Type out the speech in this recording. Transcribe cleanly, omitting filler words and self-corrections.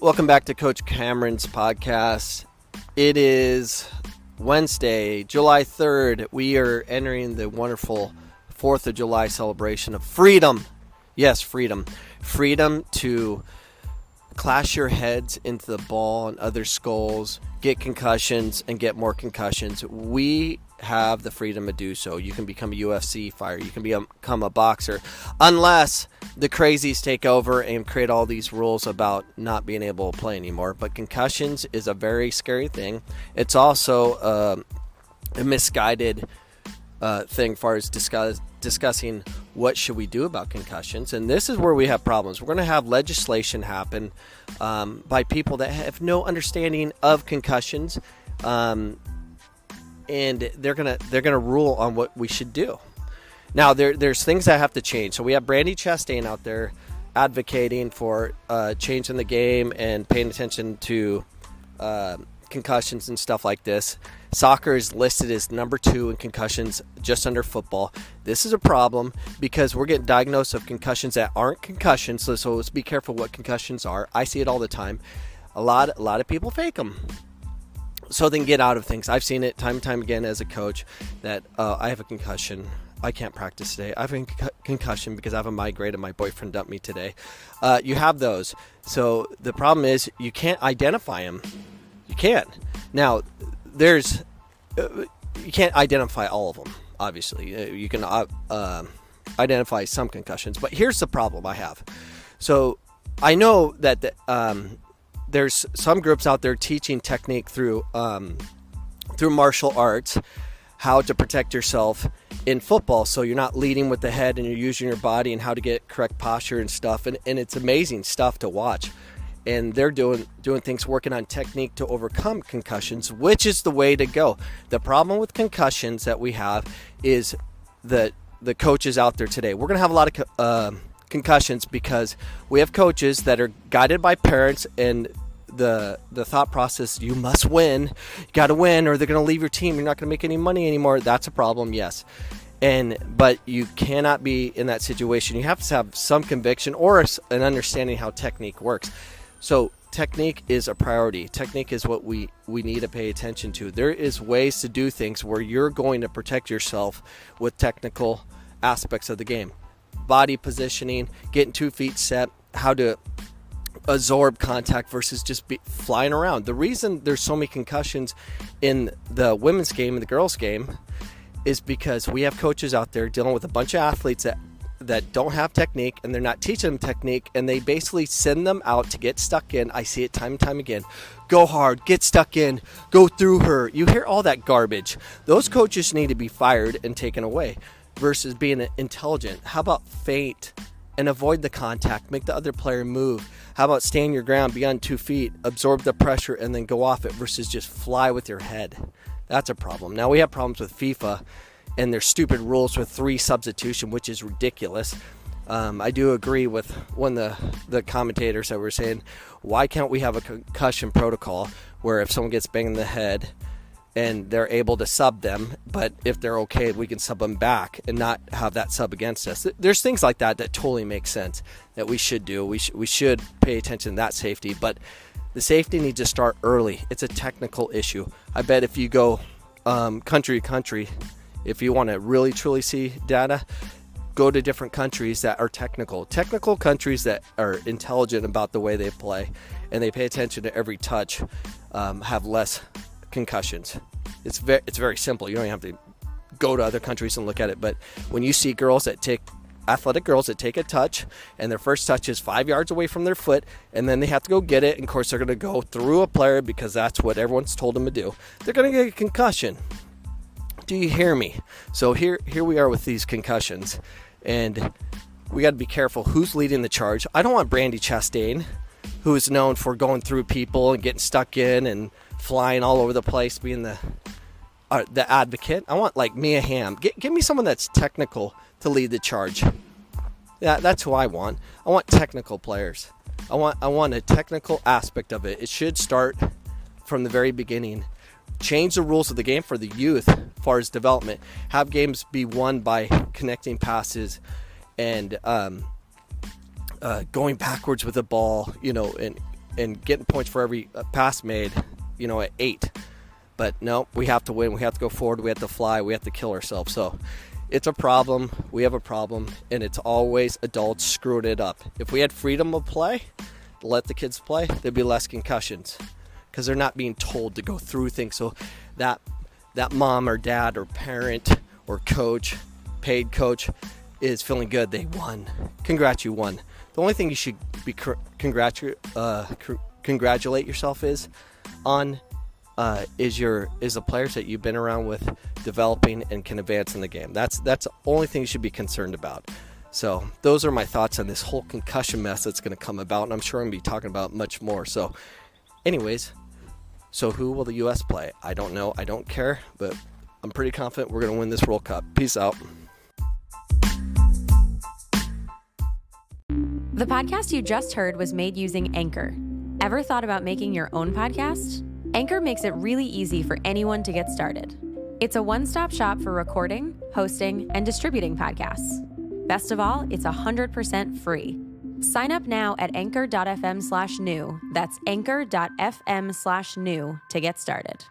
Welcome back to Coach Cameron's podcast. It is Wednesday, July 3rd. We are entering the wonderful 4th of July celebration of freedom. Yes, freedom. Freedom to clash your heads into the ball and other skulls, get concussions, and get more concussions. We have the freedom to do so. You can become a UFC fighter. You can become a boxer, unless the crazies take over and create all these rules about not being able to play anymore. But concussions is a very scary thing. It's also a misguided thing as far as discussing what should we do about concussions. And this is where we have problems. We're going to have legislation happen by people that have no understanding of concussions, and they're gonna rule on what we should do. Now there's things that have to change. So we have Brandi Chastain out there advocating for changing the game and paying attention to concussions and stuff like this. Soccer is listed as number 2 in concussions, just under football. This is a problem because we're getting diagnosed of concussions that aren't concussions. So let's be careful what concussions are. I see it all the time. A lot of people fake them so they can get out of things. I've seen it time and time again as a coach that I have a concussion. I can't practice today. I have a concussion because I have a migraine and my boyfriend dumped me today. You have those. So the problem is you can't identify them. You can't. Now, you can't identify all of them, obviously. You can identify some concussions. But here's the problem I have. So I know that there's some groups out there teaching technique through martial arts, how to protect yourself in football so you're not leading with the head and you're using your body, and how to get correct posture and stuff. And it's amazing stuff to watch. And they're doing things, working on technique to overcome concussions, which is the way to go. The problem with concussions that we have is the coaches out there today. We're going to have a lot of concussions because we have coaches that are guided by parents and the thought process, you must win, you got to win, or they're going to leave your team, you're not going to make any money anymore. That's a problem, yes. But you cannot be in that situation. You have to have some conviction or an understanding how technique works. So technique is a priority. Technique is what we need to pay attention to. There is ways to do things where you're going to protect yourself with technical aspects of the game. Body positioning, getting 2 feet set, how to absorb contact versus just flying around. The reason there's so many concussions in the women's game and the girls' game is because we have coaches out there dealing with a bunch of athletes that don't have technique, and they're not teaching them technique, and they basically send them out to get stuck in. I see it time and time again. Go hard, get stuck in, go through her. You hear all that garbage. Those coaches need to be fired and taken away versus being intelligent. How about feint and avoid the contact, make the other player move? How about stand your ground, be on 2 feet, absorb the pressure, and then go off it versus just fly with your head? That's a problem. Now we have problems with FIFA and their stupid rules with 3 substitution, which is ridiculous. I do agree with one of the commentators that were saying, why can't we have a concussion protocol where if someone gets banged in the head and they're able to sub them, but if they're okay, we can sub them back and not have that sub against us? There's things like that totally make sense that we should do. We should pay attention to that safety, but the safety needs to start early. It's a technical issue. I bet if you go country to country, if you want to really truly see data, go to different countries that are technical countries that are intelligent about the way they play and they pay attention to every touch, have less concussions. It's very simple. You don't have to go to other countries and look at it. But when you see athletic girls that take a touch and their first touch is 5 yards away from their foot, and then they have to go get it, and of course they're going to go through a player because that's what everyone's told them to do, they're going to get a concussion. Do you hear me? So here we are with these concussions, and we got to be careful who's leading the charge. I don't want Brandi Chastain, who is known for going through people and getting stuck in and flying all over the place, being the advocate. I want like Mia Hamm. Give me someone that's technical to lead the charge. Yeah, that's who I want. I want technical players. I want a technical aspect of it. It should start from the very beginning. Change the rules of the game for the youth as far as development. Have games be won by connecting passes and going backwards with the ball, and and getting points for every pass made, at 8. But no, we have to win. We have to go forward. We have to fly. We have to kill ourselves. So it's a problem. We have a problem, and it's always adults screwing it up. If we had freedom of play, let the kids play, there'd be less concussions because they're not being told to go through things. So that mom or dad or parent or coach, paid coach, is feeling good. They won. Congrats, you won. The only thing you should be congratulate yourself on is the players that you've been around with, developing and can advance in the game. That's the only thing you should be concerned about. So those are my thoughts on this whole concussion mess that's going to come about, and I'm sure I'm going to be talking about much more. So anyways, so who will the U.S. play? I don't know. I don't care, but I'm pretty confident we're going to win this World Cup. Peace out. The podcast you just heard was made using Anchor. Ever thought about making your own podcast? Anchor makes it really easy for anyone to get started. It's a one-stop shop for recording, hosting, and distributing podcasts. Best of all, it's 100% free. Sign up now at anchor.fm/new. That's anchor.fm/new to get started.